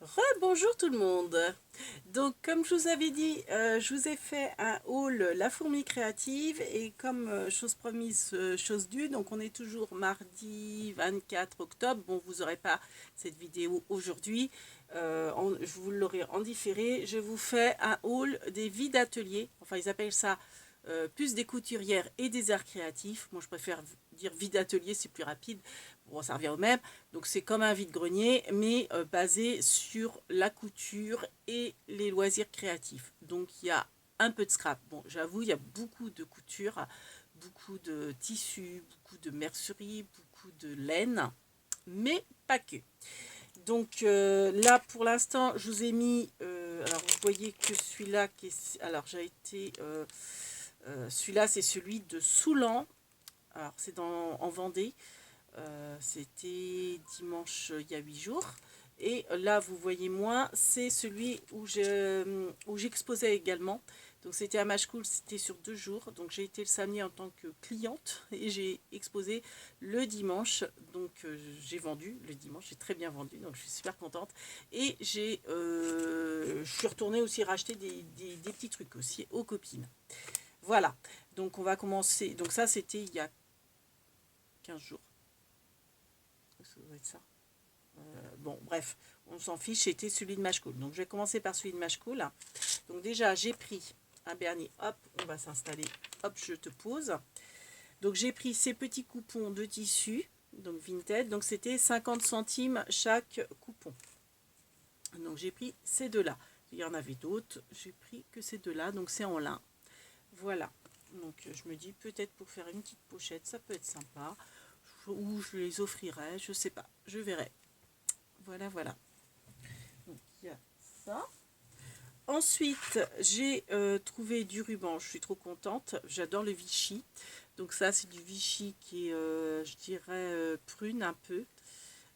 Rebonjour tout le monde. Donc comme je vous avais dit, je vous ai fait un haul La Fourmi Créative et comme chose promise, chose due, donc on est toujours mardi 24 octobre. Bon, vous n'aurez pas cette vidéo aujourd'hui, je vous l'aurai en différé. Je vous fais un haul des vies d'atelier, enfin ils appellent ça plus des couturières et des arts créatifs. Moi je préfère dire vie d'atelier, c'est plus rapide. Bon, ça revient au même. Donc c'est comme un vide-grenier, mais basé sur la couture et les loisirs créatifs. Donc il y a un peu de scrap. Bon, j'avoue, il y a beaucoup de couture, beaucoup de tissus, beaucoup de mercerie, beaucoup de laine, mais pas que. Donc là, pour l'instant, je vous ai mis... alors vous voyez que celui-là, alors j'ai été... celui-là, c'est celui de Soulan. Alors c'est en Vendée. C'était dimanche il y a 8 jours. Et là, vous voyez moins, c'est celui où j'exposais également. Donc c'était à Machecoul, c'était sur 2 jours. Donc j'ai été le samedi en tant que cliente et j'ai exposé le dimanche. Donc j'ai vendu le dimanche, j'ai très bien vendu, donc je suis super contente. Et je suis retournée aussi racheter des petits trucs aussi aux copines. Voilà, donc on va commencer. Donc ça c'était il y a 15 jours. Ça doit être ça. Bon, bref, on s'en fiche, c'était celui de Machecoul. Donc, je vais commencer par celui de Machecoul. Donc, déjà, j'ai pris un vernis. Hop, on va s'installer. Hop, je te pose. Donc, j'ai pris ces petits coupons de tissu, donc Vinted. Donc, c'était 50 centimes chaque coupon. Donc, j'ai pris ces deux-là. Il y en avait d'autres. J'ai pris que ces deux-là. Donc, c'est en lin. Voilà. Donc, je me dis, peut-être pour faire une petite pochette, ça peut être sympa. Ou je les offrirai, je sais pas. Je verrai. Voilà, voilà. Donc, il y a ça. Ensuite, j'ai trouvé du ruban. Je suis trop contente. J'adore le Vichy. Donc ça, c'est du Vichy qui est, je dirais, prune un peu.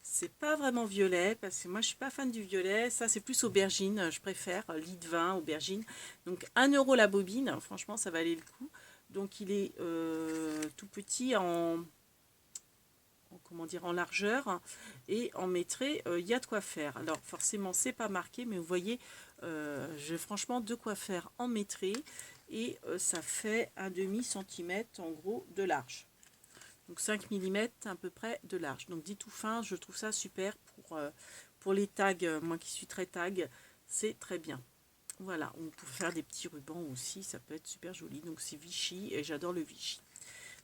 C'est pas vraiment violet, parce que moi, je suis pas fan du violet. Ça, c'est plus aubergine. Je préfère lit de vin, aubergine. Donc, 1 € la bobine. Franchement, ça valait le coup. Donc, il est tout petit comment dire, en largeur et en métré, il y a de quoi faire. Alors forcément c'est pas marqué, mais vous voyez, j'ai franchement de quoi faire en métré et ça fait un demi centimètre en gros de large. Donc 5 mm à peu près de large. Donc dit tout fin, je trouve ça super pour les tags. Moi qui suis très tag, c'est très bien. Voilà, on peut faire des petits rubans aussi, ça peut être super joli. Donc c'est Vichy et j'adore le Vichy.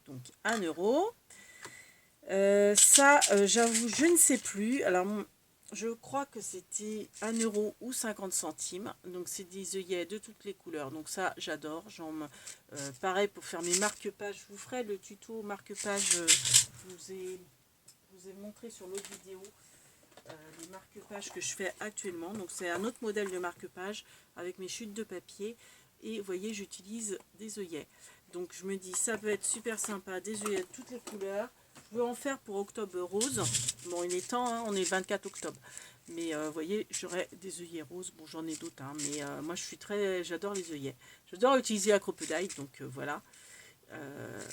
Donc 1 €. Ça, j'avoue, je ne sais plus. Alors, je crois que c'était 1 € ou 50 centimes. Donc, c'est des œillets de toutes les couleurs. Donc, ça, j'adore. Pareil pour faire mes marque-pages. Je vous ferai le tuto marque-page. Je vous ai montré sur l'autre vidéo les marque-pages que je fais actuellement. Donc, c'est un autre modèle de marque-page avec mes chutes de papier. Et vous voyez, j'utilise des œillets. Donc, je me dis, ça peut être super sympa. Des œillets de toutes les couleurs. Je veux en faire pour octobre rose. Bon, il est temps, hein, on est le 24 octobre. Mais vous voyez, j'aurai des œillets roses. Bon, j'en ai d'autres, hein, mais moi, j'adore les œillets. J'adore utiliser la crocodile, donc voilà. Euh,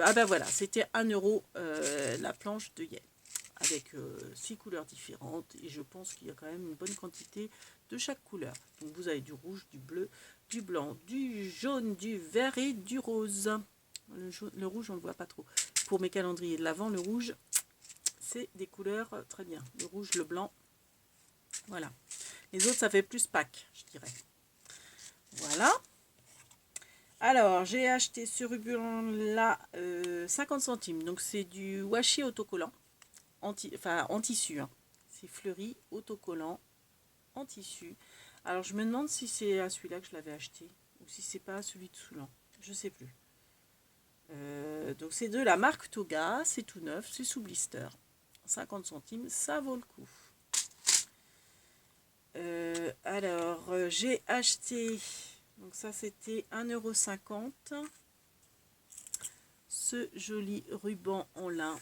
ah ben voilà, c'était 1 € la planche d'œillets. Avec 6 couleurs différentes. Et je pense qu'il y a quand même une bonne quantité de chaque couleur. Donc vous avez du rouge, du bleu, du blanc, du jaune, du vert et du rose. Le rouge, on ne le voit pas trop. Pour mes calendriers de l'Avent, le rouge, c'est des couleurs très bien. Le rouge, le blanc, voilà. Les autres, ça fait plus Pâques, je dirais. Voilà. Alors, j'ai acheté ce ruban-là 50 centimes. Donc, c'est du washi autocollant, en tissu. Hein. C'est fleuri, autocollant, en tissu. Alors, je me demande si c'est à celui-là que je l'avais acheté ou si c'est pas à celui de Soulan. Je sais plus. Donc c'est de la marque Toga, c'est tout neuf, c'est sous blister. 50 centimes, ça vaut le coup. J'ai acheté, donc ça c'était 1,50 €, ce joli ruban en lin.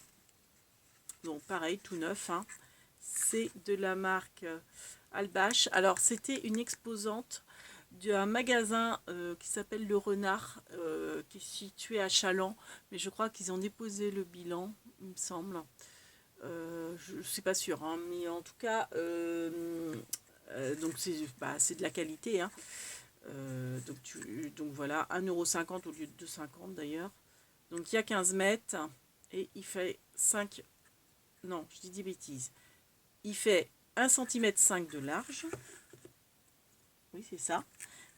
Donc pareil, tout neuf, hein. C'est de la marque Albache. Alors c'était une exposante d'un magasin qui s'appelle Le Renard, qui est situé à Chaland, mais je crois qu'ils ont déposé le bilan, il me semble. Je ne suis pas sûre, hein, mais en tout cas, donc c'est de la qualité. Hein. Donc voilà, 1,50 € au lieu de 2,50 € d'ailleurs. Donc il y a 15 mètres et il fait 5... Non, je dis des bêtises. Il fait 1,5 cm de large. Oui, c'est ça.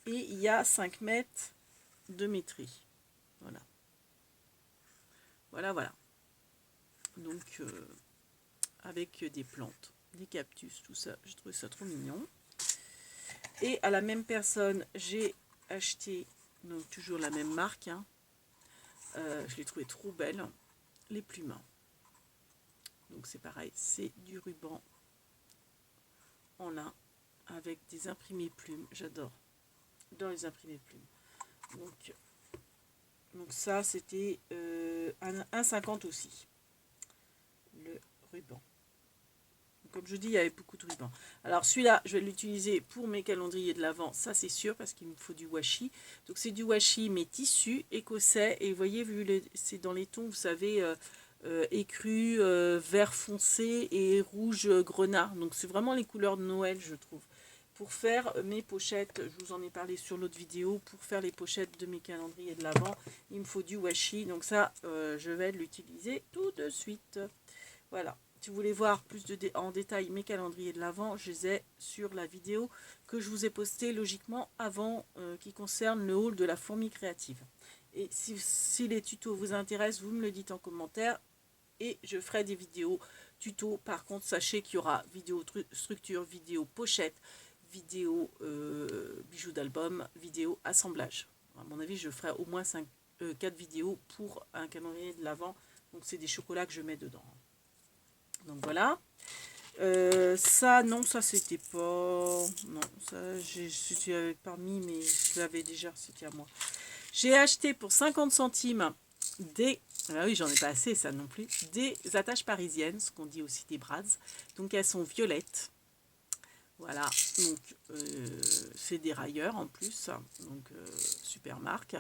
Et il y a 5 mètres de métrie. Voilà. Voilà, voilà. Donc, avec des plantes, des cactus, tout ça. Je trouve ça trop mignon. Et à la même personne, j'ai acheté, donc toujours la même marque. Hein. Je l'ai trouvé trop belle. Les plumes. Donc c'est pareil, c'est du ruban en lin avec des imprimés plumes. J'adore. Dans les imprimés plumes. Donc ça, c'était 1,50 € aussi. Le ruban. Comme je dis, il y avait beaucoup de rubans. Alors celui-là, je vais l'utiliser pour mes calendriers de l'Avent, ça c'est sûr, parce qu'il me faut du washi. Donc c'est du washi, mais tissu, écossais. Et vous voyez, c'est dans les tons, vous savez, écru, vert foncé et rouge grenat. Donc c'est vraiment les couleurs de Noël, je trouve. Pour faire mes pochettes, je vous en ai parlé sur l'autre vidéo, pour faire les pochettes de mes calendriers de l'Avent, il me faut du washi. Donc ça, je vais l'utiliser tout de suite. Voilà. Si vous voulez voir plus en détail mes calendriers de l'Avent, je les ai sur la vidéo que je vous ai postée logiquement avant, qui concerne le haul de la fourmi créative. Et si les tutos vous intéressent, vous me le dites en commentaire et je ferai des vidéos tutos. Par contre, sachez qu'il y aura vidéo structure, vidéo pochette, vidéo bijoux d'album, vidéo assemblage. À mon avis, je ferai au moins 4 vidéos pour un calendrier de l'Avent. Donc c'est des chocolats que je mets dedans. Donc voilà. Ça, non, ça c'était pas... Non, ça, c'était parmi, mais je l'avais déjà, c'était à moi. J'ai acheté pour 50 centimes des... Ah oui, j'en ai pas assez, ça non plus. Des attaches parisiennes, ce qu'on dit aussi des brads. Donc elles sont violettes. Voilà, donc c'est des railleurs en plus. Donc super marque.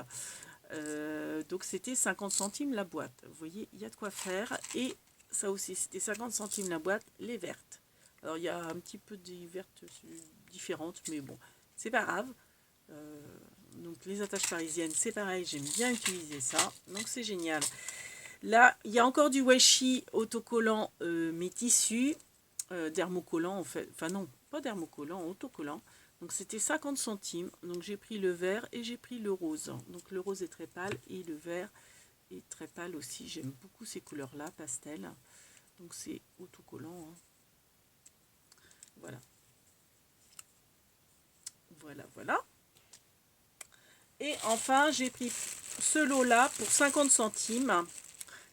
Donc c'était 50 centimes la boîte. Vous voyez, il y a de quoi faire. Et ça aussi, c'était 50 centimes la boîte, les vertes. Alors il y a un petit peu des vertes différentes, mais bon, c'est pas grave. Donc les attaches parisiennes, c'est pareil, j'aime bien utiliser ça. Donc c'est génial. Là, il y a encore du washi autocollant, mais tissu, dermocollant en fait. Enfin non, pas dermocollant, autocollant. Donc c'était 50 centimes. Donc j'ai pris le vert et j'ai pris le rose. Donc le rose est très pâle et le vert est très pâle aussi. J'aime beaucoup ces couleurs-là, pastel. Donc c'est autocollant. Hein. Voilà. Voilà, voilà. Et enfin, j'ai pris ce lot-là pour 50 centimes.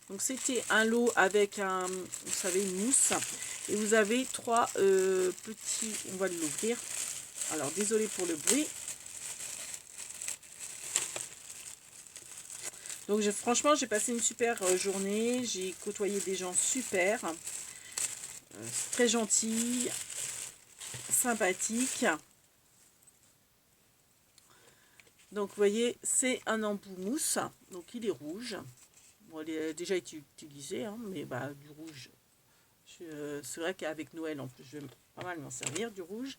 Donc c'était un lot avec vous savez, une mousse. Et vous avez 3 petits, on va l'ouvrir. Alors désolé pour le bruit. Donc franchement, j'ai passé une super journée. J'ai côtoyé des gens super. Très gentils, sympathiques. Donc vous voyez, c'est un embout mousse. Donc il est rouge. Bon, il a déjà été utilisé, hein, mais bah, du rouge. C'est vrai qu'avec Noël, en plus, je vais pas mal m'en servir, du rouge.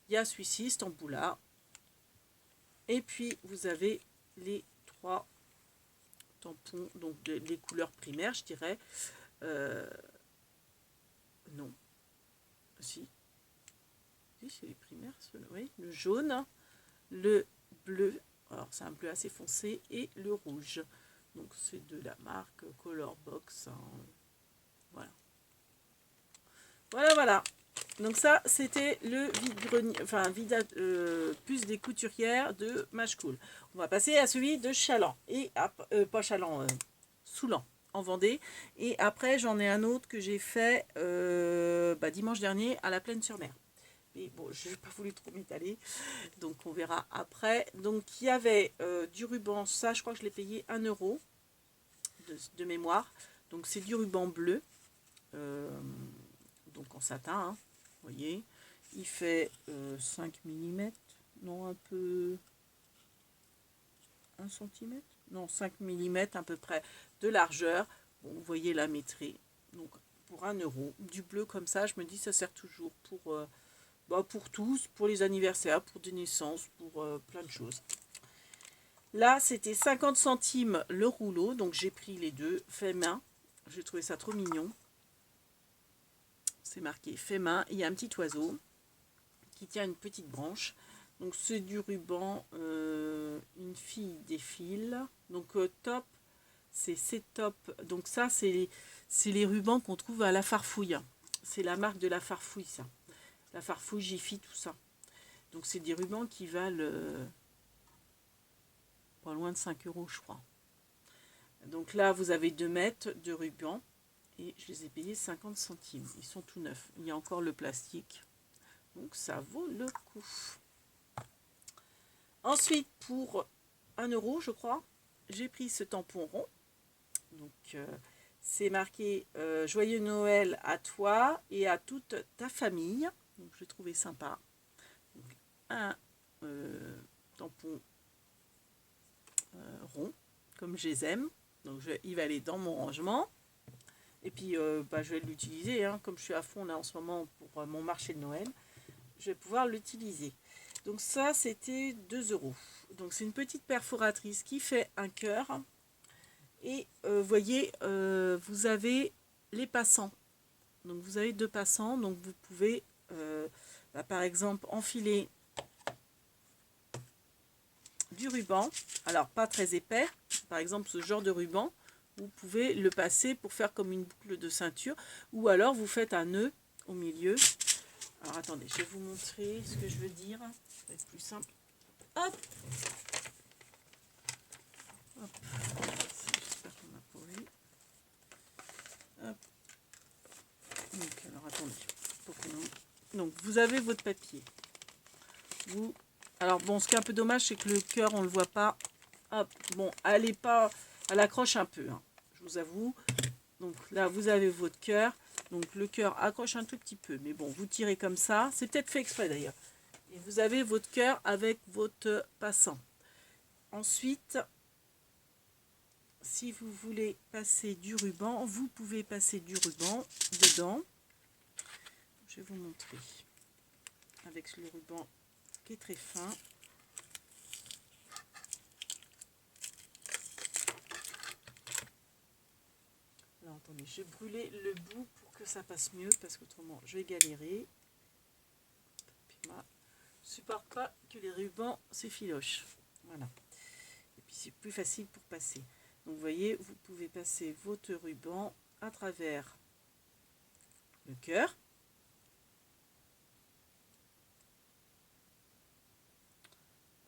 Il y a celui-ci, cet embout-là. Et puis, vous avez les 3 tampons, donc les couleurs primaires, je dirais. Non. Si. Si, c'est les primaires, oui. Le jaune, le bleu, alors c'est un bleu assez foncé, et le rouge. Donc, c'est de la marque Color Box. Hein. Voilà. Voilà, voilà. Donc ça, c'était le vide-grenier, enfin puce des couturières de Machecoul. On va passer à celui de Chaland. Et pas Chaland, Soulan, en Vendée. Et après, j'en ai un autre que j'ai fait dimanche dernier à la Plaine-sur-Mer. Mais bon, je n'ai pas voulu trop m'étaler. Donc on verra après. Donc il y avait du ruban, ça je crois que je l'ai payé 1 € de mémoire. Donc c'est du ruban bleu. Donc en satin, hein, vous voyez, il fait 5 mm, non un peu 1 cm, non 5 mm à peu près de largeur. Bon, vous voyez la métrie, donc pour 1 €. Du bleu comme ça, je me dis ça sert toujours pour tous, pour les anniversaires, pour des naissances, pour plein de choses. Là, c'était 50 centimes le rouleau, donc j'ai pris les deux, fait main. J'ai trouvé ça trop mignon. C'est marqué fait main. Il y a un petit oiseau qui tient une petite branche. Donc c'est du ruban, une fille défile. Donc top, c'est top. Donc ça, c'est les rubans qu'on trouve à la Farfouille. C'est la marque de la Farfouille, ça. La Farfouille, Jiffy, tout ça. Donc c'est des rubans qui valent pas loin de 5 €, je crois. Donc là, vous avez 2 mètres de ruban. Et je les ai payés 50 centimes. Ils sont tout neufs. Il y a encore le plastique. Donc ça vaut le coup. Ensuite, pour 1 €, je crois, j'ai pris ce tampon rond. Donc c'est marqué Joyeux Noël à toi et à toute ta famille. Donc je l'ai trouvé sympa. Donc, un tampon rond, comme je les aime. Donc il va aller dans mon rangement. Et puis je vais l'utiliser, hein, comme je suis à fond là en ce moment pour mon marché de Noël. Je vais pouvoir l'utiliser. Donc ça, c'était 2 €. Donc c'est une petite perforatrice qui fait un cœur. Et voyez, vous avez les passants. Donc vous avez 2 passants. Donc vous pouvez, par exemple, enfiler du ruban. Alors pas très épais. Par exemple, ce genre de ruban, vous pouvez le passer pour faire comme une boucle de ceinture. Ou alors vous faites un nœud au milieu. Alors attendez, je vais vous montrer ce que je veux dire. Ça va être plus simple. Hop, hop. J'espère qu'on n'a pas vu. Hop. Donc, alors attendez. Donc vous avez votre papier. Alors bon, ce qui est un peu dommage, c'est que le cœur, on ne le voit pas. Hop, bon, elle accroche un peu, hein, je vous avoue. Donc là, vous avez votre cœur. Donc le cœur accroche un tout petit peu. Mais bon, vous tirez comme ça. C'est peut-être fait exprès d'ailleurs. Et vous avez votre cœur avec votre passant. Ensuite, si vous voulez passer du ruban, vous pouvez passer du ruban dedans. Je vais vous montrer. Avec le ruban qui est très fin. Alors attendez, je vais brûler le bout pour que ça passe mieux, parce qu'autrement je vais galérer. Puis moi, je supporte pas que les rubans s'effilochent. Voilà. Et puis c'est plus facile pour passer. Donc vous voyez, vous pouvez passer votre ruban à travers le cœur.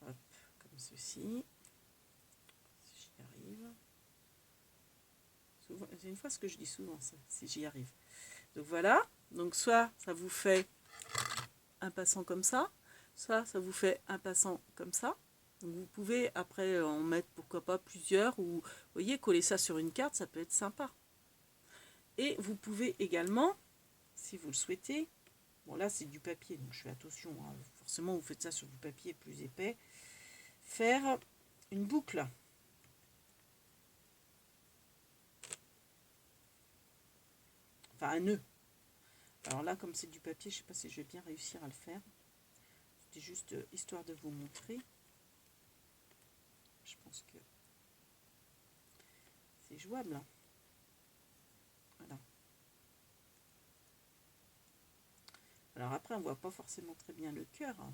Hop, comme ceci. Si j'y arrive. C'est une fois ce que je dis souvent, ça, si j'y arrive. Donc voilà, donc soit ça vous fait un passant comme ça, soit ça vous fait un passant comme ça. Donc vous pouvez après en mettre pourquoi pas plusieurs, ou vous voyez, coller ça sur une carte, ça peut être sympa. Et vous pouvez également, si vous le souhaitez, bon là c'est du papier, donc je fais attention, hein, forcément vous faites ça sur du papier plus épais, faire une boucle. Enfin un nœud. Alors là, comme c'est du papier, je ne sais pas si je vais bien réussir à le faire. C'était juste histoire de vous montrer. Je pense que c'est jouable. Hein. Voilà. Alors après, on ne voit pas forcément très bien le cœur. Hein.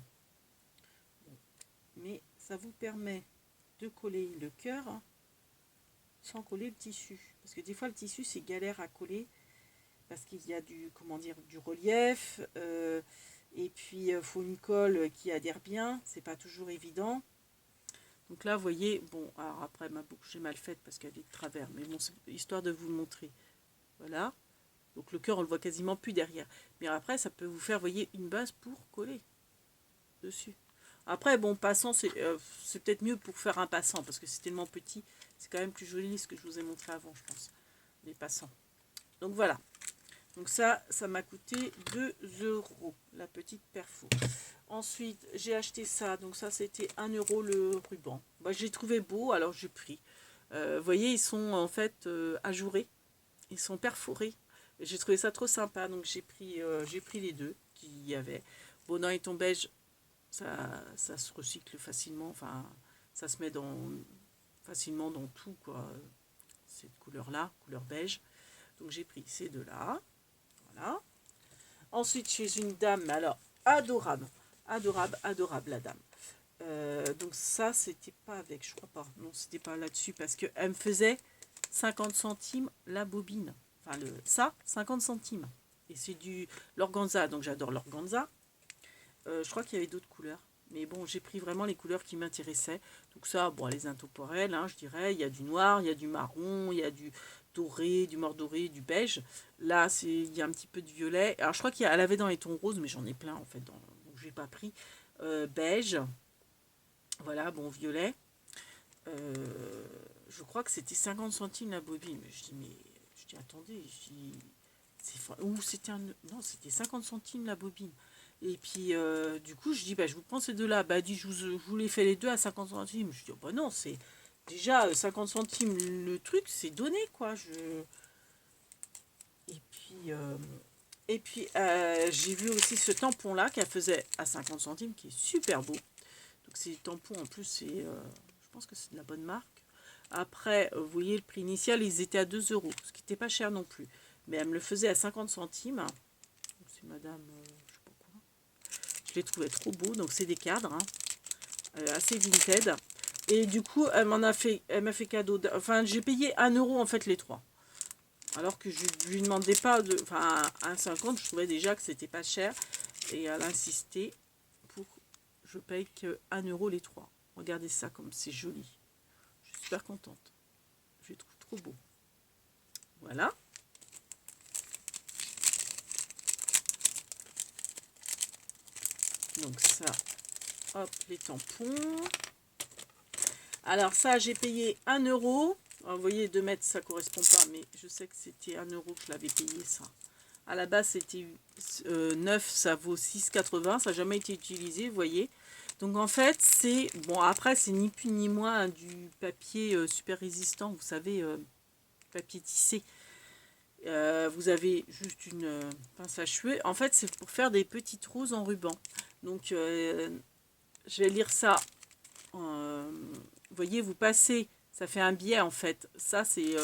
Bon. Mais ça vous permet de coller le cœur sans coller le tissu. Parce que des fois, le tissu, c'est galère à coller. Parce qu'il y a du relief, et puis il faut une colle qui adhère bien, c'est pas toujours évident. Donc là, vous voyez, bon, alors après ma boucle, j'ai mal faite parce qu'elle est de travers, mais bon, c'est histoire de vous le montrer. Voilà. Donc le cœur, on le voit quasiment plus derrière. Mais après, ça peut vous faire, vous voyez, une base pour coller dessus. Après, bon, passant, c'est peut-être mieux pour faire un passant, parce que c'est tellement petit, c'est quand même plus joli ce que je vous ai montré avant, je pense, les passants. Donc voilà. Donc ça m'a coûté 2 €, la petite perfo. Ensuite, j'ai acheté ça. Donc ça, c'était 1 € le ruban. J'ai trouvé beau, alors j'ai pris. Vous voyez, ils sont en fait ajourés. Ils sont perforés. J'ai trouvé ça trop sympa, donc j'ai pris les deux qu'il y avait. Bon, dans les tons beige, ça se recycle facilement, enfin, ça se met facilement dans tout, quoi. Cette couleur-là, couleur beige. Donc j'ai pris ces deux-là, voilà. Ensuite, chez une dame, mais alors, adorable, adorable, adorable, la dame. Donc ça, c'était pas avec, je crois pas. Non, c'était pas là-dessus, parce qu'elle me faisait 50 centimes la bobine. Enfin, ça, 50 centimes. Et c'est du l'organza, donc j'adore l'organza. Je crois qu'il y avait d'autres couleurs. Mais bon, j'ai pris vraiment les couleurs qui m'intéressaient. Donc ça, bon, les intemporels, hein, je dirais. Il y a du noir, il y a du marron, il y a du doré, du mort-doré, du beige. Là, il y a un petit peu de violet. Alors, je crois qu'elle avait dans les tons roses, mais j'en ai plein, en fait. Donc, je n'ai pas pris. Beige. Voilà, bon, violet. Je crois que c'était 50 centimes la bobine. Je dis, attendez, ou c'était non, c'était 50 centimes la bobine. Et puis, du coup, je dis, bah, je vous prends ces deux-là. Bah, dit, je vous les fais les deux à 50 centimes. Je dis, oh, bah non, c'est déjà 50 centimes le truc, c'est donné, quoi. Et puis, j'ai vu aussi ce tampon-là qu'elle faisait à 50 centimes, qui est super beau. Donc, ces tampons, en plus, je pense que c'est de la bonne marque. Après, vous voyez, le prix initial, ils étaient à 2 euros, ce qui n'était pas cher non plus. Mais elle me le faisait à 50 centimes. C'est madame, je sais pas quoi. Je les trouvais trop beaux, donc c'est des cadres, hein, assez vintage. Et du coup, elle m'a fait cadeau. Enfin, j'ai payé 1 euro en fait les trois. Alors que je lui demandais pas de. Enfin, à 1,50, je trouvais déjà que c'était pas cher. Et elle insistait pour que je paye que 1 euro les trois. Regardez ça comme c'est joli. Je suis super contente. Je les trouve trop beaux. Voilà. Donc ça, hop, les tampons. Alors ça, j'ai payé 1 euro. Alors, vous voyez, 2 mètres, ça correspond pas, mais je sais que c'était 1 euro que je l'avais payé, ça. À la base, c'était 9, ça vaut 6,80. Ça n'a jamais été utilisé, vous voyez. Donc en fait, c'est... Bon, après, c'est ni plus ni moins hein, du papier super résistant, vous savez, papier tissé. Vous avez juste une pince à cheveux. En fait, c'est pour faire des petites roses en ruban. Donc, je vais lire ça. Vous voyez, vous passez, ça fait un biais en fait. Ça, c'est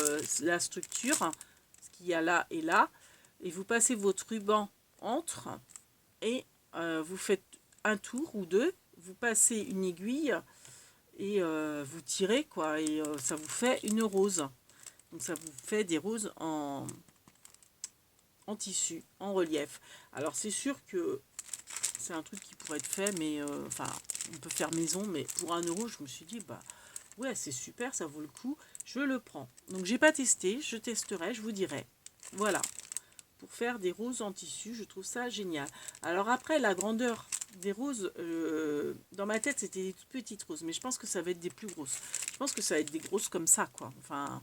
la structure, ce qu'il y a là et là. Et vous passez votre ruban entre et vous faites un tour ou deux. Vous passez une aiguille et vous tirez quoi. Et ça vous fait une rose. Donc, ça vous fait des roses en tissu, en relief. Alors, c'est sûr que c'est un truc qui pourrait être fait, mais enfin, on peut faire maison, mais pour 1 euro, je me suis dit, bah ouais, c'est super, ça vaut le coup, je le prends. Donc, j'ai pas testé, je testerai, je vous dirai. Voilà, pour faire des roses en tissu, je trouve ça génial. Alors, après, la grandeur des roses, dans ma tête, c'était des toutes petites roses, mais je pense que ça va être des plus grosses. Je pense que ça va être des grosses comme ça, quoi. Enfin,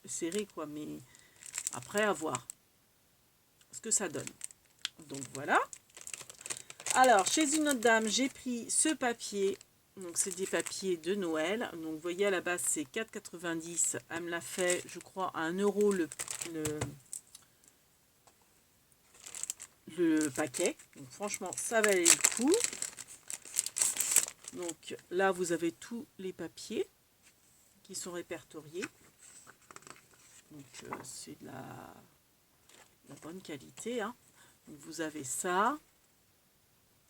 serrées, quoi, mais après, à voir ce que ça donne. Donc, voilà. Alors, chez une autre dame, j'ai pris ce papier. Donc, c'est des papiers de Noël. Donc, vous voyez, à la base, c'est 4,90. Elle me l'a fait, je crois, à 1 euro le paquet. Donc, franchement, ça valait le coup. Donc, là, vous avez tous les papiers qui sont répertoriés. Donc, c'est de la bonne qualité. Hein. Donc, vous avez ça.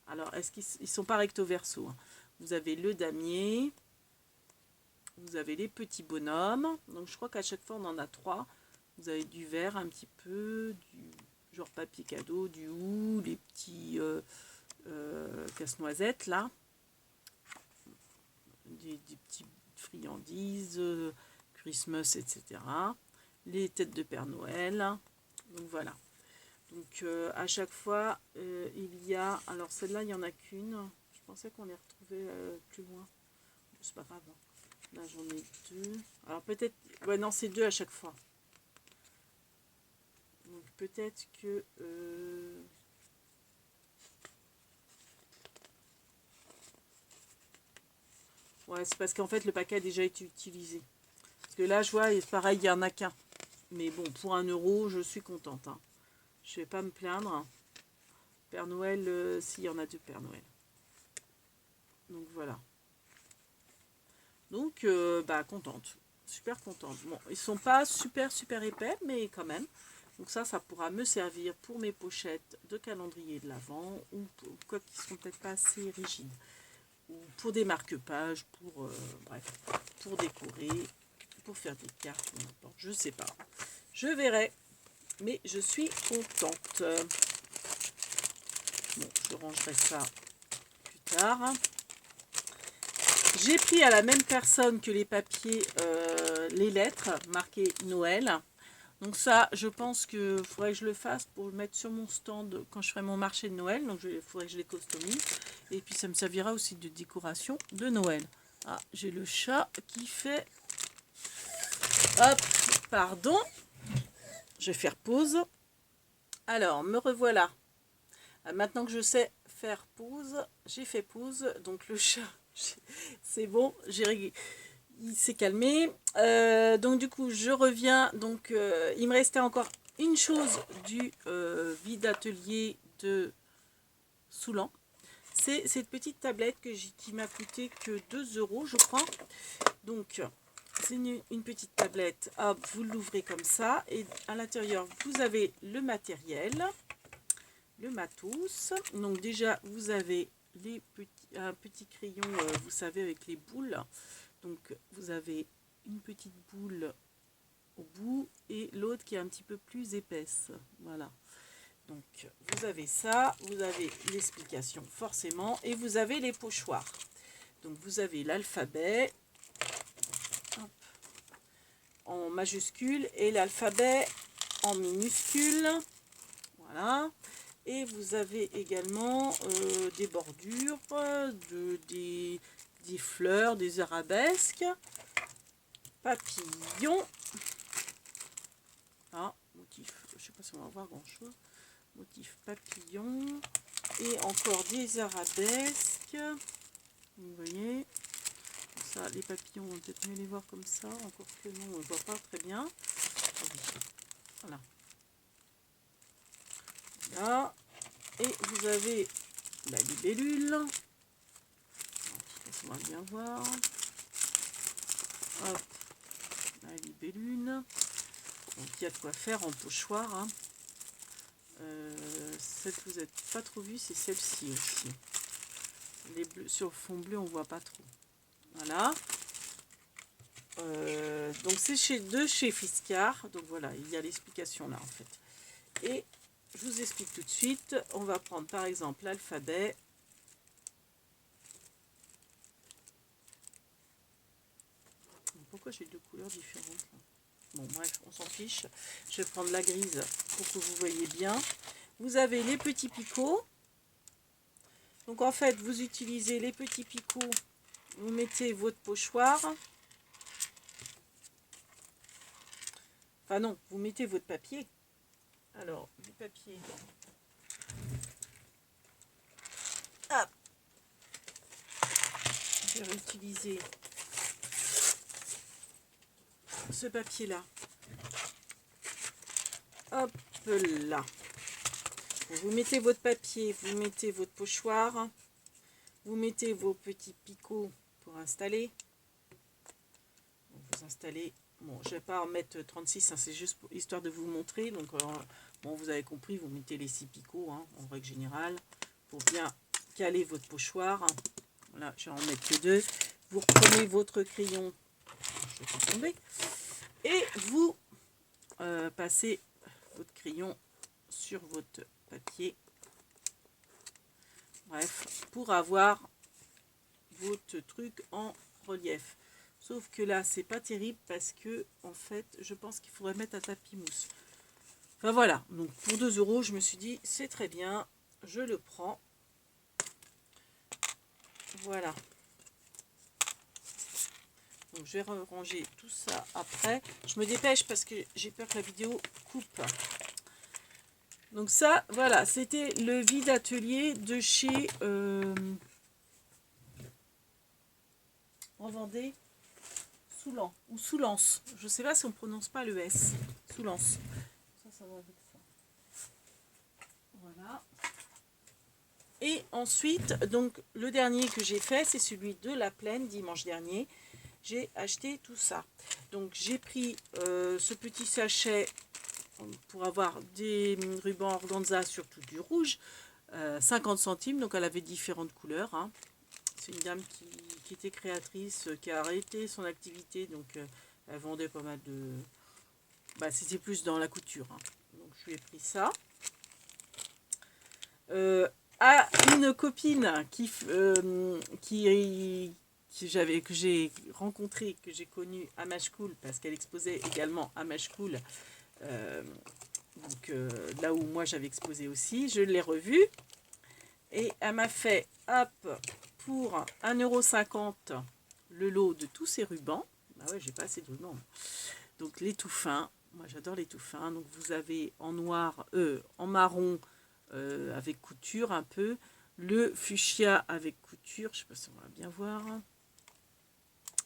Alors, est-ce qu'ils sont pas recto verso hein. Vous avez le damier. Vous avez les petits bonhommes. Donc, je crois qu'à chaque fois, on en a 3. Vous avez du vert un petit peu, du genre papier cadeau, du hou, les petits casse-noisettes, là. Des petites friandises, Christmas, etc. Les têtes de Père Noël. Donc, voilà. Donc, à chaque fois, il y a... Alors, celle-là, il n'y en a qu'une. Je pensais qu'on les retrouvait plus loin. C'est pas grave. Là, j'en ai 2. Alors, peut-être... Ouais, non, c'est 2 à chaque fois. Donc, peut-être que... Ouais, c'est parce qu'en fait, le paquet a déjà été utilisé. Parce que là, je vois, pareil, il n'y en a qu'un. Mais bon, pour 1 euro, je suis contente. Hein. Je vais pas me plaindre. Père Noël, s'il y en a 2 Père Noël. Donc voilà. Donc, bah, contente. Super contente. Bon, ils sont pas super épais, mais quand même. Donc ça pourra me servir pour mes pochettes de calendrier de l'Avent, ou quoi qui seront peut-être pas assez rigides. Ou pour des marque-pages, pour, bref, pour décorer, pour faire des cartes, n'importe, je sais pas. Je verrai, mais je suis contente. Bon, je rangerai ça plus tard. J'ai pris à la même personne que les papiers, les lettres marquées Noël. Donc ça, je pense qu'il faudrait que je le fasse pour le mettre sur mon stand quand je ferai mon marché de Noël. Donc il faudrait que je les customise. Et puis ça me servira aussi de décoration de Noël. Ah, j'ai le chat qui fait... Hop, pardon. Je vais faire pause. Alors, me revoilà. Maintenant que je sais faire pause, j'ai fait pause. Donc le chat, c'est bon, il s'est calmé. Donc du coup, je reviens. Donc il me restait encore une chose du vide atelier de Soulan. C'est cette petite tablette qui m'a coûté que 2 euros, je crois. Donc c'est une petite tablette. Hop, vous l'ouvrez comme ça. Et à l'intérieur, vous avez le matériel. Le matos. Donc déjà, vous avez un petit crayon, vous savez, avec les boules. Donc vous avez une petite boule au bout et l'autre qui est un petit peu plus épaisse. Voilà. Donc vous avez ça, vous avez l'explication forcément, et vous avez les pochoirs. Donc vous avez l'alphabet en majuscule et l'alphabet en minuscule. Voilà. Et vous avez également des bordures, des fleurs, des arabesques, papillons. Ah, motif, je ne sais pas si on va voir grand chose. Motif papillon. Et encore des arabesques. Vous voyez. Ça, les papillons, on peut peut-être mieux les voir comme ça. Encore que non, on ne voit pas très bien. Voilà. Là. Et vous avez la libellule. On va bien voir. Hop, la libellule. Donc il y a de quoi faire en pochoir. Hein. Celle que vous n'avez pas trop vue, c'est celle-ci aussi. Les bleus, sur le fond bleu, on voit pas trop. Voilà. Donc c'est chez Fiscar. Donc voilà, il y a l'explication là en fait. Et je vous explique tout de suite. On va prendre par exemple l'alphabet. Pourquoi j'ai 2 couleurs différentes là? Bon bref, on s'en fiche. Je vais prendre la grise pour que vous voyez bien. Vous avez les petits picots. Donc en fait, vous utilisez les petits picots. Vous mettez votre pochoir. Enfin non, vous mettez votre papier. Alors, du papier. Hop. Je vais utiliser ce papier-là. Hop là. Vous mettez votre papier, vous mettez votre pochoir, vous mettez vos petits picots pour installer. Vous installez. Bon, je ne vais pas en mettre 36, hein, c'est juste histoire de vous montrer. Donc, bon, vous avez compris, vous mettez les 6 picots, hein, en règle générale, pour bien caler votre pochoir. Voilà, je vais en mettre que 2. Vous reprenez votre crayon, je vais tout tomber, et vous passez votre crayon sur votre papier. Bref, pour avoir votre truc en relief. Sauf que là, c'est pas terrible parce que, en fait, je pense qu'il faudrait mettre un tapis mousse. Enfin voilà, donc pour 2 euros, je me suis dit, c'est très bien, je le prends. Voilà. Donc je vais ranger tout ça après. Je me dépêche parce que j'ai peur que la vidéo coupe. Donc ça, voilà, c'était le vide atelier de chez en Vendée, Soulan ou Soulance. Je sais pas si on prononce pas le S. Soulance. Ça va avec ça. Voilà. Et ensuite, donc le dernier que j'ai fait, c'est celui de la plaine dimanche dernier. J'ai acheté tout ça. Donc j'ai pris ce petit sachet pour avoir des rubans organza, surtout du rouge, 50 centimes, donc elle avait différentes couleurs. Hein. C'est une dame qui était créatrice, qui a arrêté son activité, donc elle vendait pas mal de... Bah, c'était plus dans la couture. Hein. Donc je lui ai pris ça. À une copine que j'ai rencontrée, que j'ai connue à Machecoul, parce qu'elle exposait également à Machecoul, là où moi j'avais exposé aussi, je l'ai revue et elle m'a fait hop pour 1,50 € le lot de tous ces rubans. Bah ouais, j'ai pas assez de rubans. Donc les tout fins, moi j'adore les tout fins. Donc vous avez en noir, en marron avec couture un peu, le fuchsia avec couture, je sais pas si on va bien voir,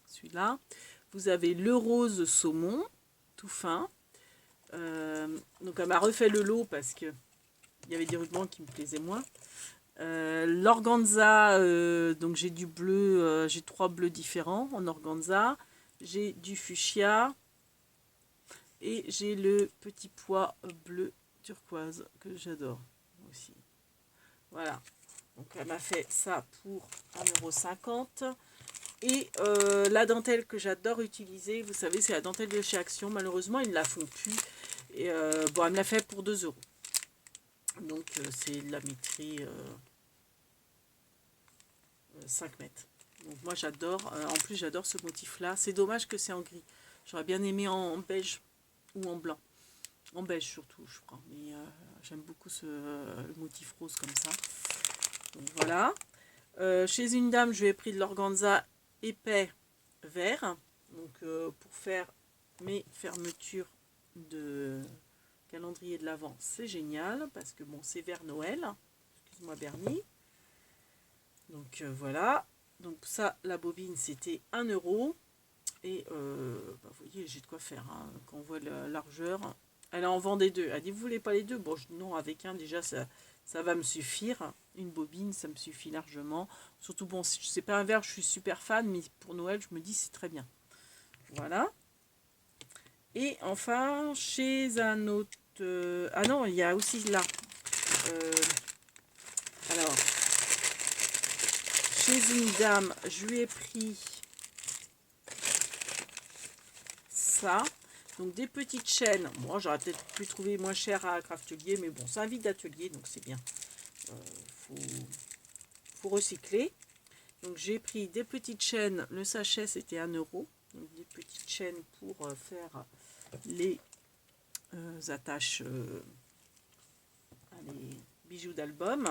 celui-là. Vous avez le rose saumon, tout fin. Donc elle m'a refait le lot parce que il y avait des rubans qui me plaisaient moins. L'organza, donc j'ai du bleu, j'ai 3 bleus différents en organza. J'ai du fuchsia et j'ai le petit pois bleu turquoise que j'adore aussi. Voilà, donc elle m'a fait ça pour 1,50 €. Et la dentelle que j'adore utiliser, vous savez, c'est la dentelle de chez Action. Malheureusement, ils ne la font plus. Et bon, elle me l'a fait pour 2 €. Donc c'est de la métrie 5 mètres. Donc moi j'adore. En plus j'adore ce motif-là. C'est dommage que c'est en gris. J'aurais bien aimé en beige ou en blanc. En beige surtout, je crois. Mais j'aime beaucoup le motif rose comme ça. Donc voilà. Chez une dame, je lui ai pris de l'organza épais vert. Donc pour faire mes fermetures de calendrier de l'Avent, c'est génial. Parce que bon, c'est vers Noël. Excuse-moi Bernie. Donc voilà. Donc ça, la bobine, c'était 1 €. Et bah, vous voyez, j'ai de quoi faire. Hein. Quand on voit la largeur, elle en vendait 2. Elle dit, vous voulez pas les 2? Bon, non, avec un, déjà, ça va me suffire. Une bobine, ça me suffit largement. Surtout, bon, c'est pas un verre, je suis super fan, mais pour Noël, je me dis, c'est très bien. Voilà. Et enfin, chez un autre... ah non, il y a aussi là. Alors, chez une dame, je lui ai pris ça. Donc des petites chaînes. Moi, j'aurais peut-être pu trouver moins cher à Craftelier, mais bon, c'est un vide d'atelier, donc c'est bien. Faut recycler. Donc j'ai pris des petites chaînes. Le sachet, c'était 1 €. Donc des petites chaînes pour faire les attaches, les bijoux d'album.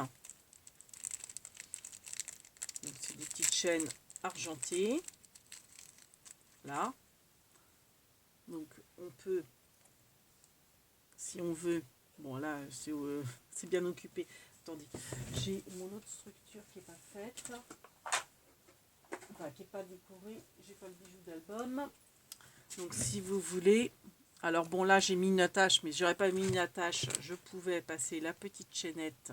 Donc c'est des petites chaînes argentées. Là. Donc on peut, si on veut, bon là c'est bien occupé. Attendez, j'ai mon autre structure qui n'est pas faite, enfin qui n'est pas décorée, j'ai pas le bijou d'album. Donc si vous voulez, alors bon là j'ai mis une attache, mais j'aurais pas mis une attache, je pouvais passer la petite chaînette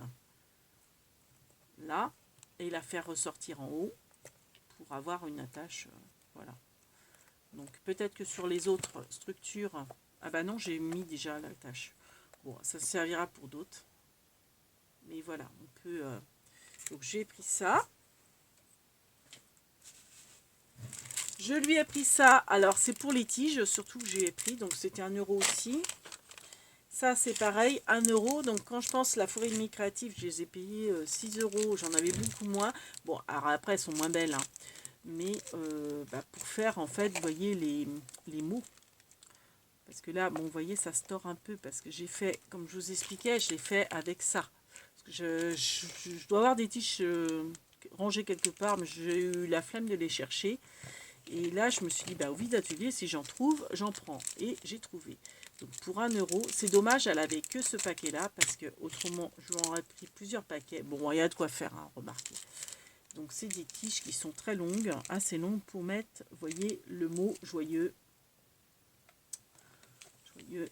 là et la faire ressortir en haut pour avoir une attache, voilà. Donc peut-être que sur les autres structures, ah bah non, j'ai mis déjà l'attache. Bon, ça servira pour d'autres. Mais voilà, on peut... Donc j'ai pris ça. Je lui ai pris ça. Alors c'est pour les tiges, surtout que j'ai pris. Donc c'était 1 € aussi. Ça c'est pareil, 1 €. Donc quand je pense la forêt de créative, je les ai payés 6 €. J'en avais beaucoup moins. Bon, alors après elles sont moins belles. Hein. Mais pour faire en fait, vous voyez les mots. Parce que là, bon, vous voyez, ça se tord un peu. Parce que j'ai fait, comme je vous expliquais, j'ai fait avec ça. Parce que je dois avoir des tiges rangées quelque part, mais j'ai eu la flemme de les chercher. Et là, je me suis dit, bah, au vide d'atelier, si j'en trouve, j'en prends. Et j'ai trouvé. Donc pour 1 €, c'est dommage, elle avait que ce paquet-là, parce que autrement, je lui aurais pris plusieurs paquets. Bon, il y a de quoi faire, hein, remarquez. Donc c'est des tiges qui sont très longues, assez longues pour mettre, vous voyez, le mot joyeux. Joyeux.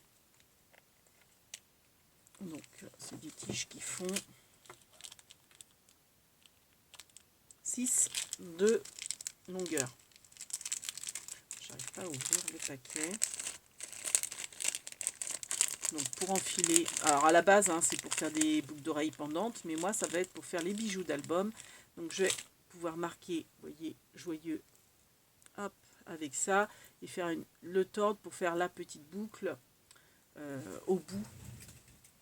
Donc c'est des tiges qui font 6 de longueur. J'arrive pas à ouvrir le paquet. Donc pour enfiler, alors à la base hein, c'est pour faire des boucles d'oreilles pendantes, mais moi ça va être pour faire les bijoux d'album. Donc je vais pouvoir marquer, vous voyez, joyeux, hop, avec ça, et faire le tordre pour faire la petite boucle au bout.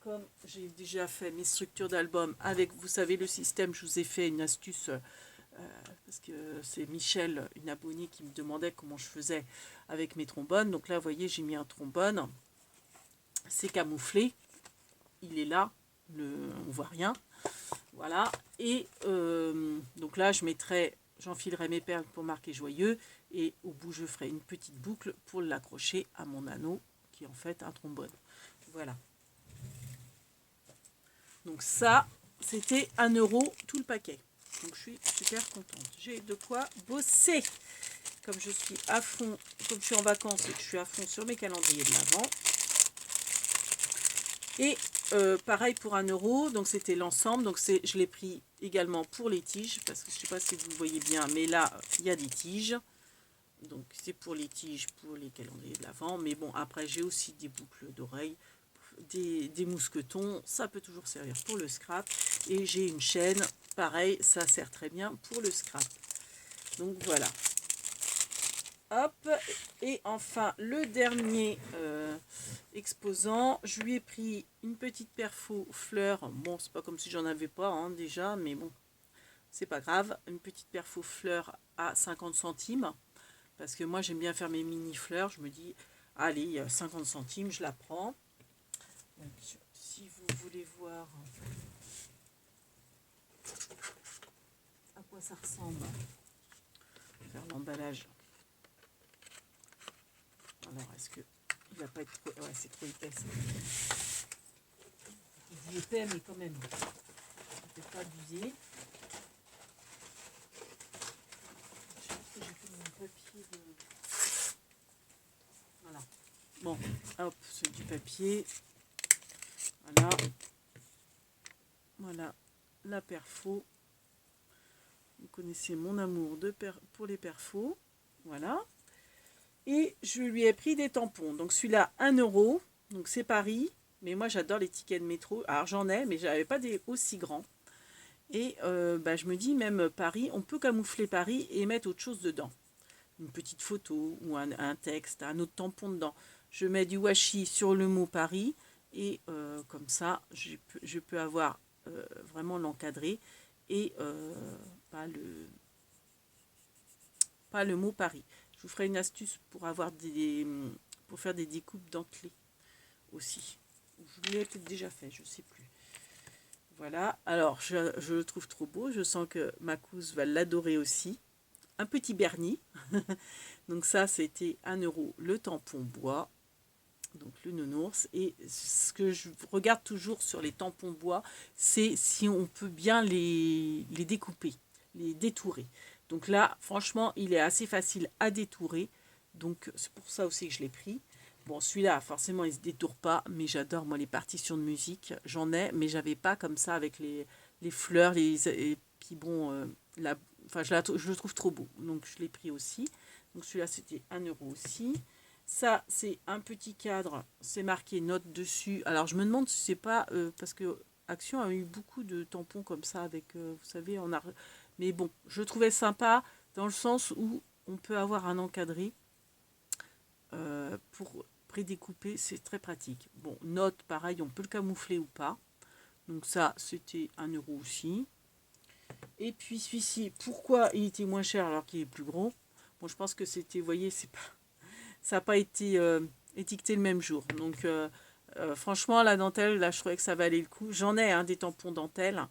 Comme j'ai déjà fait mes structures d'album avec, vous savez, le système, je vous ai fait une astuce, parce que c'est Michel, une abonnée, qui me demandait comment je faisais avec mes trombones. Donc là, vous voyez, j'ai mis un trombone. C'est camouflé, il est là, on voit rien, voilà, et donc là je mettrai, j'enfilerai mes perles pour marquer joyeux, et au bout je ferai une petite boucle pour l'accrocher à mon anneau, qui est en fait un trombone, voilà. Donc ça, c'était 1 € tout le paquet, donc je suis super contente, j'ai de quoi bosser, comme je suis à fond, comme je suis en vacances et que je suis à fond sur mes calendriers de l'Avent. Et pareil pour 1 €, donc c'était l'ensemble, donc je l'ai pris également pour les tiges, parce que je ne sais pas si vous voyez bien, mais là il y a des tiges, donc c'est pour les tiges, pour les calendriers de l'Avent, mais bon après j'ai aussi des boucles d'oreilles, des mousquetons, ça peut toujours servir pour le scrap, et j'ai une chaîne, pareil, ça sert très bien pour le scrap, donc voilà. Hop, et enfin le dernier exposant, je lui ai pris une petite perfo fleur. Bon, c'est pas comme si j'en avais pas hein, déjà, mais bon, c'est pas grave. Une petite perfo fleur à 50 centimes, parce que moi j'aime bien faire mes mini fleurs. Je me dis, allez, 50 centimes, je la prends. Donc, si vous voulez voir à quoi ça ressemble, faire l'emballage. Alors, est-ce que il va pas être trop... Ouais, c'est trop épais. Il est épais, mais quand même, peut-être pas abuser. Je pense que j'ai fait mon papier de... Voilà. Bon, hop, c'est du papier. Voilà. Voilà, la perfo. Vous connaissez mon amour pour les perfos. Voilà. Et je lui ai pris des tampons. Donc celui-là, 1 €. Donc c'est Paris. Mais moi j'adore les tickets de métro. Alors j'en ai, mais j'avais pas des aussi grands. Et je me dis, même Paris, on peut camoufler Paris et mettre autre chose dedans. Une petite photo ou un texte, un autre tampon dedans. Je mets du washi sur le mot Paris. Et comme ça, je peux avoir vraiment l'encadré. Et pas le mot Paris. Je vous ferai une astuce pour pour faire des découpes dentelées aussi. Je l'ai peut-être déjà fait, je ne sais plus. Voilà, alors je le trouve trop beau. Je sens que ma couse va l'adorer aussi. Un petit Bernie. Donc ça, c'était 1 € le tampon bois. Donc le nounours. Et ce que je regarde toujours sur les tampons bois, c'est si on peut bien les découper, les détourer. Donc là, franchement, il est assez facile à détourer. Donc c'est pour ça aussi que je l'ai pris. Bon, celui-là, forcément, il ne se détourne pas, mais j'adore, moi, les partitions de musique. J'en ai, mais j'avais pas comme ça avec les fleurs. Et puis bon, enfin, je le trouve trop beau. Donc je l'ai pris aussi. Donc celui-là, c'était 1 € aussi. Ça, c'est un petit cadre, c'est marqué note dessus. Alors, je me demande si c'est pas... parce que Action a eu beaucoup de tampons comme ça avec, vous savez, mais bon, je trouvais sympa dans le sens où on peut avoir un encadré pour prédécouper, c'est très pratique. Bon, note, pareil, on peut le camoufler ou pas. Donc ça, c'était 1 € aussi. Et puis celui-ci, pourquoi il était moins cher alors qu'il est plus gros? Bon, je pense que c'était, vous voyez, c'est pas... Ça n'a pas été étiqueté le même jour. Donc, franchement, la dentelle, là, je trouvais que ça valait le coup. J'en ai des tampons dentelle.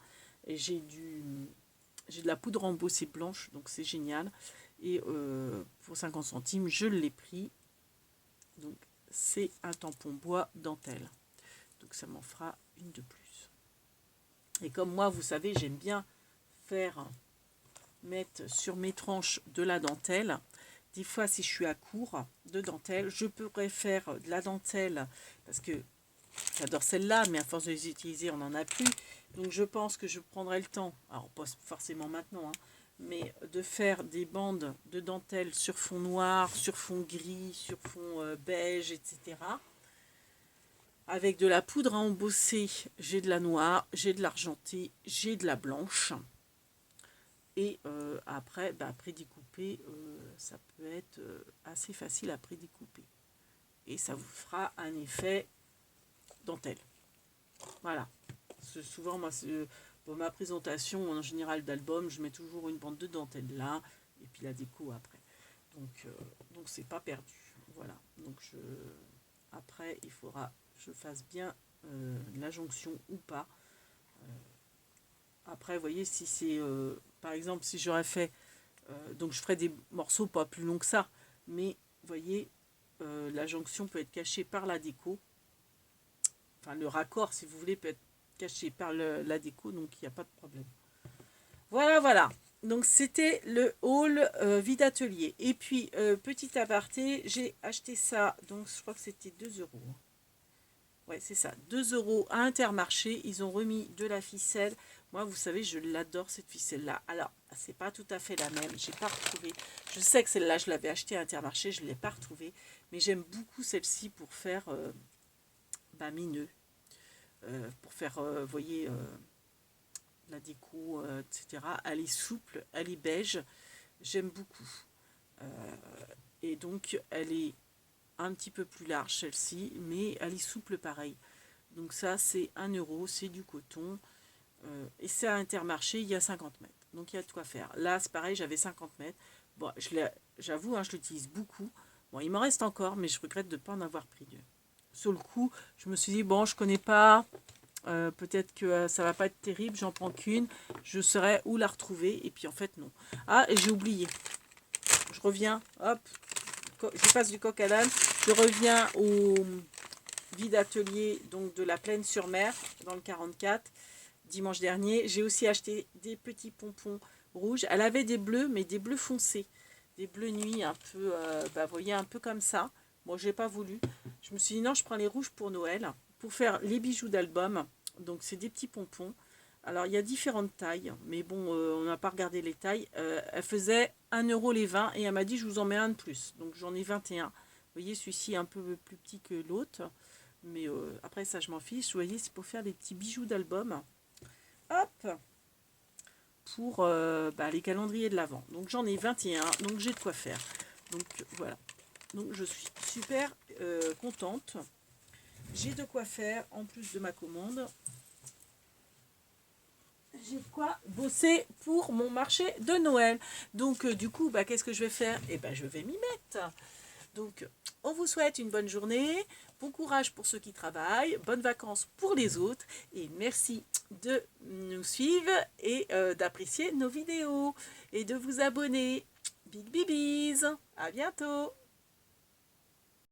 Et j'ai de la poudre embossée blanche. Donc, c'est génial. Et pour 50 centimes, je l'ai pris. Donc, c'est un tampon bois dentelle. Donc, ça m'en fera une de plus. Et comme moi, vous savez, j'aime bien faire mettre sur mes tranches de la dentelle. Des fois, si je suis à court de dentelle, je pourrais faire de la dentelle parce que j'adore celle-là, mais à force de les utiliser, on n'en a plus. Donc, je pense que je prendrai le temps, alors pas forcément maintenant, hein, mais de faire des bandes de dentelle sur fond noir, sur fond gris, sur fond beige, etc. Avec de la poudre à embosser, j'ai de la noire, j'ai de l'argenté, j'ai de la blanche. Et après, prédécouper, ça peut être assez facile à prédécouper. Et ça vous fera un effet dentelle. Voilà. Souvent, moi, pour ma présentation en général d'album, je mets toujours une bande de dentelle là, et puis la déco après. Donc c'est pas perdu. Voilà. Donc après, il faudra que je fasse bien la jonction ou pas. Après, vous voyez, si c'est, par exemple, si j'aurais fait, donc je ferai des morceaux pas plus longs que ça, mais vous voyez, la jonction peut être cachée par la déco. Enfin, le raccord, si vous voulez, peut être caché par la déco, donc il n'y a pas de problème. Voilà, voilà. Donc, c'était le haul vide atelier. Et puis, petit aparté, j'ai acheté ça, donc je crois que c'était 2 €. Ouais, c'est ça, 2 € à Intermarché. Ils ont remis de la ficelle. Moi, vous savez, je l'adore cette ficelle-là. Alors, c'est pas tout à fait la même. J'ai pas retrouvé. Je sais que celle-là, je l'avais achetée à Intermarché. Je ne l'ai pas retrouvée. Mais j'aime beaucoup celle-ci pour faire mes nœuds. Pour faire, vous voyez, la déco, etc. Elle est souple, elle est beige. J'aime beaucoup. Et donc, elle est un petit peu plus large, celle-ci. Mais elle est souple pareil. Donc ça, c'est 1 €. C'est du coton. Et c'est à Intermarché, il y a 50 mètres. Donc il y a de quoi faire. Là, c'est pareil, j'avais 50 mètres. Bon, j'avoue, hein, je l'utilise beaucoup. Bon, il m'en reste encore, mais je regrette de ne pas en avoir pris deux. Sur le coup, je me suis dit, bon, je connais pas. Peut-être que ça va pas être terrible. J'en prends qu'une. Je saurai où la retrouver. Et puis en fait, non. Ah, et j'ai oublié. Je reviens. Hop. Je passe du coq à l'âne. Je reviens au vide atelier donc de la Plaine-sur-Mer dans le 44. Dimanche dernier, j'ai aussi acheté des petits pompons rouges. Elle avait des bleus, mais des bleus foncés. Des bleus nuit, un peu, vous voyez, un peu comme ça. Moi, j'ai pas voulu. Je me suis dit, non, je prends les rouges pour Noël, pour faire les bijoux d'album. Donc, c'est des petits pompons. Alors, il y a différentes tailles, mais bon, on n'a pas regardé les tailles. Elle faisait 1 € les 20 et elle m'a dit, je vous en mets un de plus. Donc, j'en ai 21. Vous voyez, celui-ci est un peu plus petit que l'autre. Mais après, ça, je m'en fiche. Vous voyez, c'est pour faire des petits bijoux d'album. Hop, pour les calendriers de l'Avent. Donc j'en ai 21, donc j'ai de quoi faire. Donc voilà. Donc je suis super contente. J'ai de quoi faire en plus de ma commande. J'ai de quoi bosser pour mon marché de Noël. Donc du coup, qu'est-ce que je vais faire? Eh ben je vais m'y mettre. Donc, on vous souhaite une bonne journée, bon courage pour ceux qui travaillent, bonnes vacances pour les autres et merci de nous suivre et d'apprécier nos vidéos et de vous abonner. Big bibis, à bientôt.